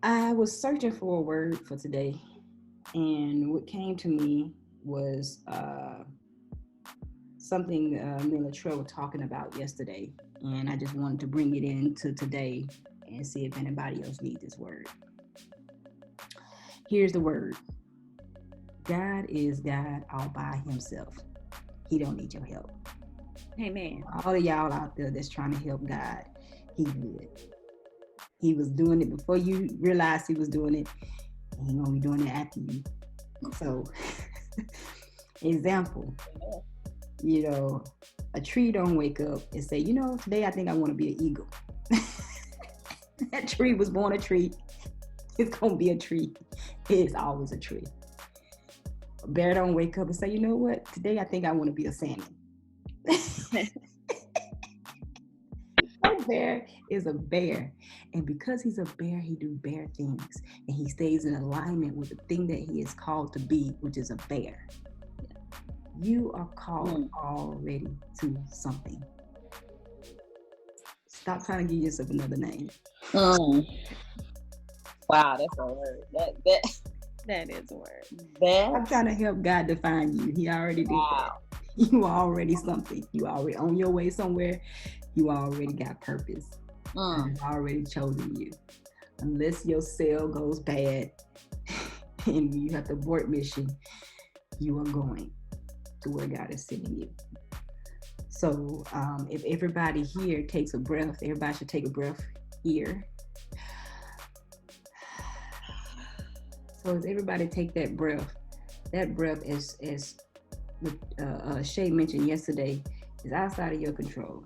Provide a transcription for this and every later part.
I was searching for a word for today, and what came to me was something me and Latrell were talking about yesterday, and I just wanted to bring it into today and see if anybody else needs this word. Here's the word: God is God all by himself. He don't need your help. Amen. All of y'all out there that's trying to help God, he good. He was doing it before you realized he was doing it, and he gonna be doing it after you. So, example, a tree don't wake up and say, today I think I want to be an eagle. That tree was born a tree. It's gonna be a tree. It's always a tree. A bear don't wake up and say, you know what? Today I think I want to be a salmon. That bear is a bear. And because he's a bear, he do bear things. And he stays in alignment with the thing that he is called to be, which is a bear. You are called already to something. Stop trying to give yourself another name. Wow, that's a word. That is a word. I'm trying to help God define you. He already did that. You are already something. You already on your way somewhere. You already got purpose. I've already chosen you. Unless your cell goes bad and you have to abort mission, you are going to where God is sending you. So if everybody here takes a breath, everybody should take a breath here. So as everybody take that breath as Shay mentioned yesterday, is outside of your control.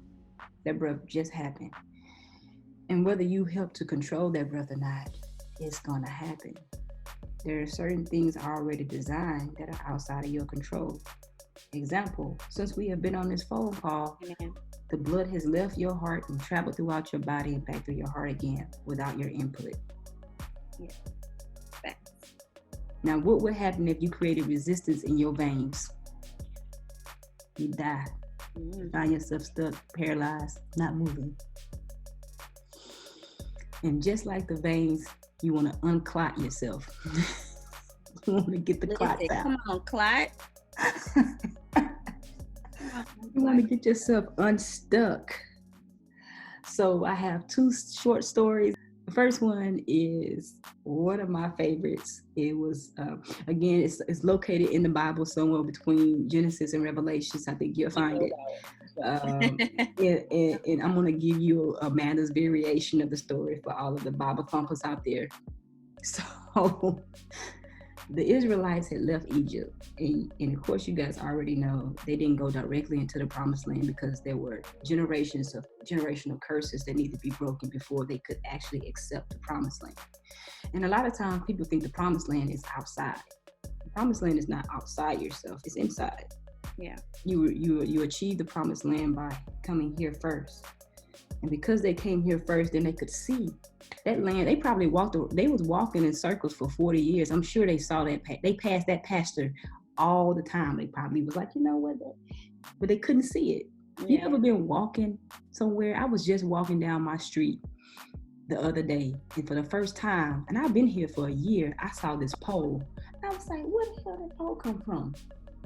That breath just happened. And whether you help to control that breath or not, it's going to happen. There are certain things already designed that are outside of your control. Example, since we have been on this phone call, the blood has left your heart and traveled throughout your body and back through your heart again without your input. Yeah. Facts. Now, what would happen if you created resistance in your veins? You die. You find yourself stuck, paralyzed, not moving. And just like the veins, you want to unclot yourself. You want to get the clots out. Come on, clot. You want to get yourself unstuck. So I have two short stories. The first one is one of my favorites. It was, again, it's located in the Bible somewhere between Genesis and Revelations. I think you'll find it. And I'm going to give you Amanda's variation of the story for all of the Bible thumpers out there. So the Israelites had left Egypt. And of course, you guys already know they didn't go directly into the promised land because there were generational curses that need to be broken before they could actually accept the promised land. And a lot of times people think the promised land is outside. The promised land is not outside yourself, it's inside. Yeah. You achieve the promised land by coming here first. And because they came here first, then they could see that land. They probably they was walking in circles for 40 years. I'm sure they saw that. They passed that pasture all the time. They probably was like, you know what? But they couldn't see it. Yeah. You ever been walking somewhere? I was just walking down my street the other day. And for the first time, and I've been here for a year, I saw this pole. I was like, where the hell did that pole come from?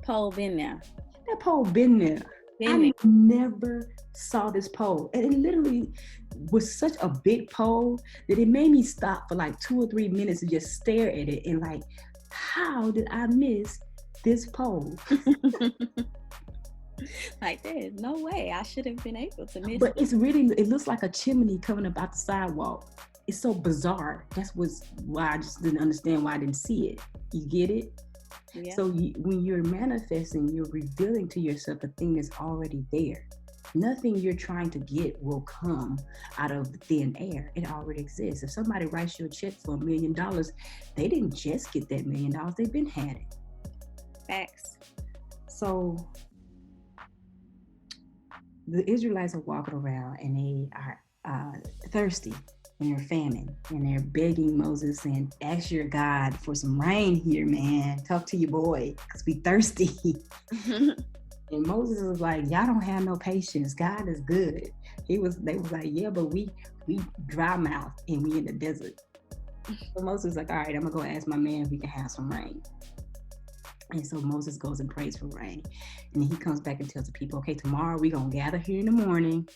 Pole been there. That pole been there. I never saw this pole. And it literally was such a big pole that it made me stop for like 2 or 3 minutes and just stare at it and like, how did I miss this pole? Like, there's no way I should have been able to miss it. But it looks like a chimney coming up out the sidewalk. It's so bizarre. That's why I just didn't understand why I didn't see it. You get it? Yeah. So when you're manifesting, you're revealing to yourself a thing that's already there. Nothing you're trying to get will come out of thin air. It already exists. If somebody writes you a check for $1 million, they didn't just get that $1 million. They've been had it. Facts. So the Israelites are walking around and they are thirsty. And they're famine, and they're begging Moses and ask your God for some rain here, man. Talk to your boy, because we thirsty. And Moses was like, y'all don't have no patience. God is good. They was like, yeah, but we dry mouth and we in the desert. So Moses was like, all right, I'm gonna go ask my man if we can have some rain. And so Moses goes and prays for rain. And then he comes back and tells the people, okay, tomorrow we're gonna gather here in the morning.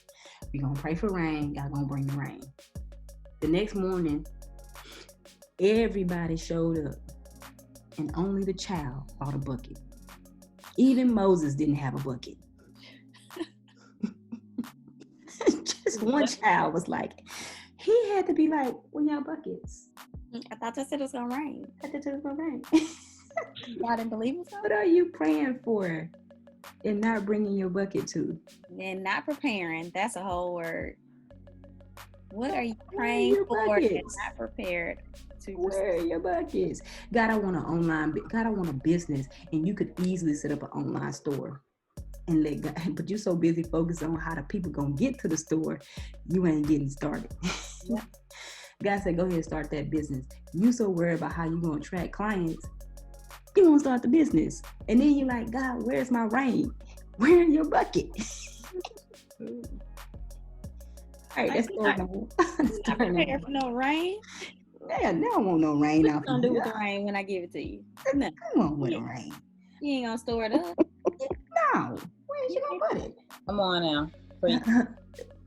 We're gonna pray for rain. God's gonna bring the rain. The next morning, everybody showed up, and only the child brought a bucket. Even Moses didn't have a bucket. Just one child was like, he had to be like, where y'all buckets? I thought you said it was gonna rain. I thought it was gonna rain. Y'all didn't believe it was gonna What are you praying for and not bringing your bucket to? And not preparing. That's a whole word. What are you Where are praying your for and buckets? not prepared to Where are your buckets? God, I want an online, God, I want a business, and you could easily set up an online store and let God, but you're so busy focused on how the people gonna get to the store, you ain't getting started. Yep. God said, go ahead and start that business. You so worried about how you gonna attract clients, you won't start the business. And then you're like, God, where's my rain? Where in your bucket? All right, that's story number one. not prepared for no rain? Yeah, now I want no rain What off you gonna do you. with the rain when I give it to you? No. Come on with the rain. You ain't gonna store it up. No, where is you gonna put it? Come on now. Preach.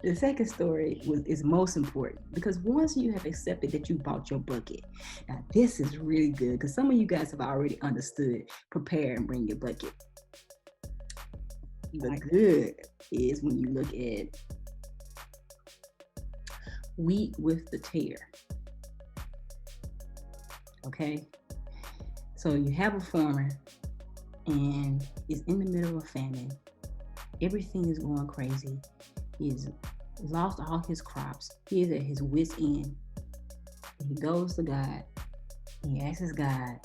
The second story is most important because once you have accepted that you bought your bucket, now this is really good because some of you guys have already understood, prepare and bring your bucket. The good is when you look at wheat with the tear. Okay, so you have a farmer and is in the middle of famine. Everything is going crazy. He's lost all his crops. He is at his wit's end. He goes to God. He asks God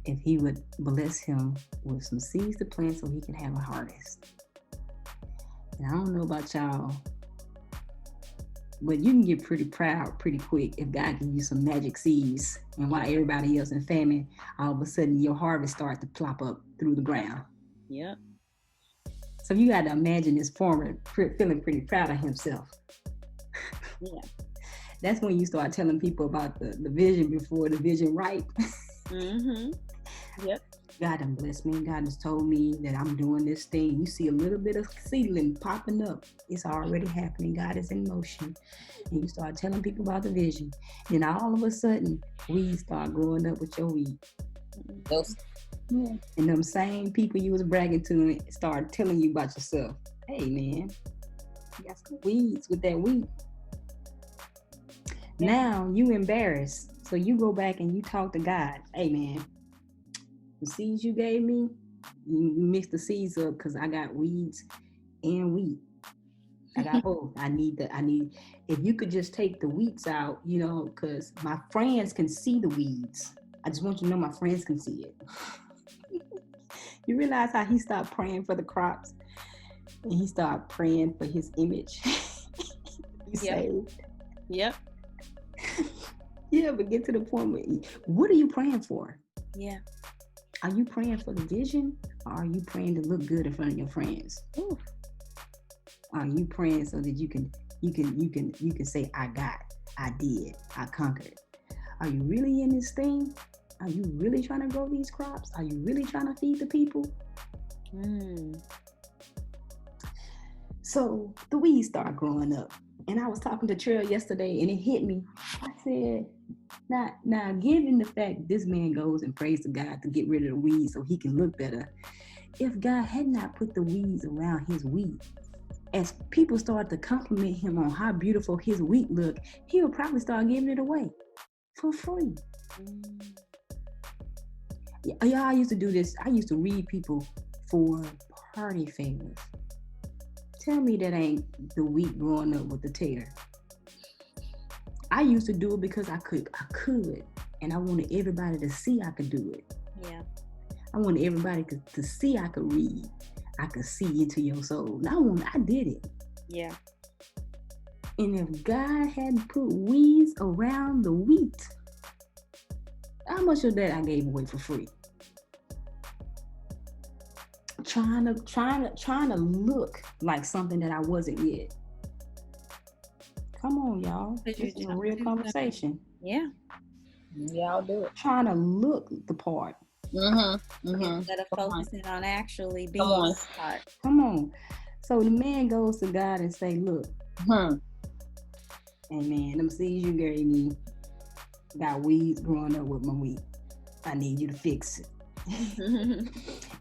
if he would bless him with some seeds to plant so he can have a harvest. And I don't know about y'all, but you can get pretty proud pretty quick if God gives you some magic seeds. And while everybody else in famine, all of a sudden your harvest starts to plop up through the ground. Yep. So you got to imagine this farmer feeling pretty proud of himself. Yeah. That's when you start telling people about the vision before the vision ripe. Mm-hmm. Yep. God done blessed me. God has told me that I'm doing this thing. You see a little bit of seedling popping up. It's already happening. God is in motion. And you start telling people about the vision. And all of a sudden, weeds start growing up with your weed. Those Yeah. And them same people you was bragging to start telling you about yourself. Hey, man, you got some weeds with that wheat. Now you embarrassed. So you go back and you talk to God. Hey, man, the seeds you gave me, you mix the seeds up because I got weeds and wheat. I got both. I need, if you could just take the weeds out, because my friends can see the weeds. I just want you to know my friends can see it. You realize how he stopped praying for the crops and he started praying for his image. Saved. Yep. Yeah, but get to the point where, what are you praying for? Yeah. Are you praying for the vision, or are you praying to look good in front of your friends? Ooh. Are you praying so that you can say, I did, I conquered? Are you really in this thing? Are you really trying to grow these crops? Are you really trying to feed the people? So the weeds start growing up. And I was talking to Trill yesterday and it hit me. I said, now given the fact this man goes and prays to God to get rid of the weeds so he can look better, if God had not put the weeds around his wheat, as people started to compliment him on how beautiful his wheat looked, he would probably start giving it away for free. Yeah, I used to do this. I used to read people for party favors. Tell me that ain't the wheat growing up with the tear. I used to do it because I could, and I wanted everybody to see I could do it. Yeah. I wanted everybody to see I could read. I could see into your soul. I did it. Yeah. And if God hadn't put weeds around the wheat, how much of that I gave away for free? Trying to look like something that I wasn't yet. Come on, y'all. This is a real conversation. Yeah. Y'all do it. trying to look the part. Instead of Come on. focusing on actually Come being on. the part. Come on. So the man goes to God and say, look, Hmm. hey man, them seeds you gave me got weeds growing up with my wheat. I need you to fix it.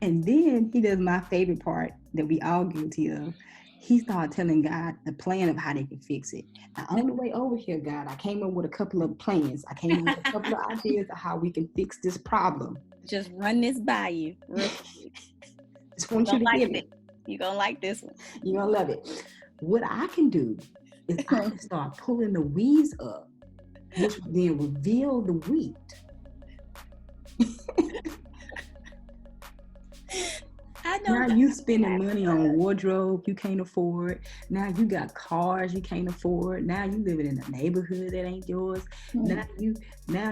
And then he does my favorite part that we all guilty of. He started telling God the plan of how they can fix it. Now, on the way over here, God, I came up with a couple of plans. I came up with a couple of ideas of how we can fix this problem. Just run this by you real quick. Just want you to hear me. You're going to like this one. You're going to love it. What I can do is I can start pulling the weeds up, which will then reveal the wheat. I know. Now you spending money on wardrobe you can't afford. Now you got cars you can't afford. Now you living in a neighborhood that ain't yours. Now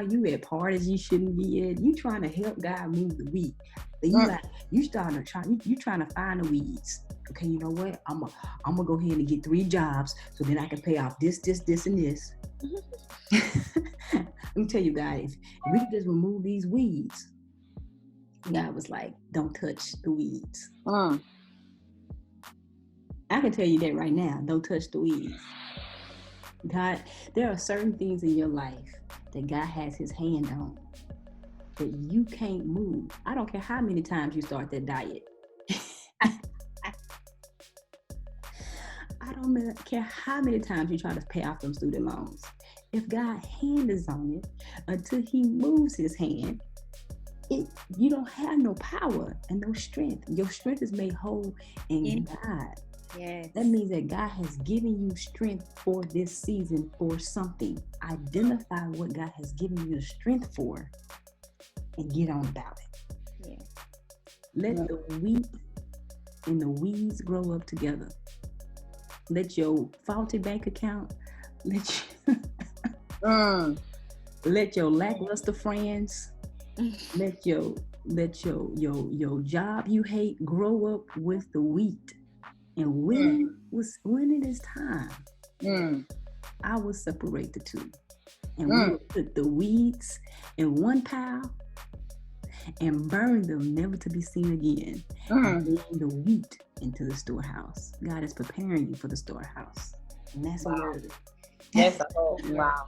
you at parties you shouldn't be at. You trying to help God move the wheat. You trying to find the weeds. Okay, you know what? I'm gonna go ahead and get 3 jobs so then I can pay off this, and this. Let me tell you guys, if we could just remove these weeds. God was like, don't touch the weeds. I can tell you that right now. Don't touch the weeds. God, there are certain things in your life that God has his hand on that you can't move. I don't care how many times you start that diet. I don't care how many times you try to pay off them student loans. If God's hand is on it, until he moves his hand, you don't have no power and no strength. Your strength is made whole in God. Yes. That means that God has given you strength for this season for something. Identify what God has given you the strength for and get on about it. Yeah. Let the wheat and the weeds grow up together. Let your faulty bank account, let your lackluster friends, let your job you hate grow up with the wheat. And when it is time, I will separate the two. And we will put the weeds in one pile and burn them never to be seen again. And bring the wheat into the storehouse. God is preparing you for the storehouse. And that's a word. That's a whole wow.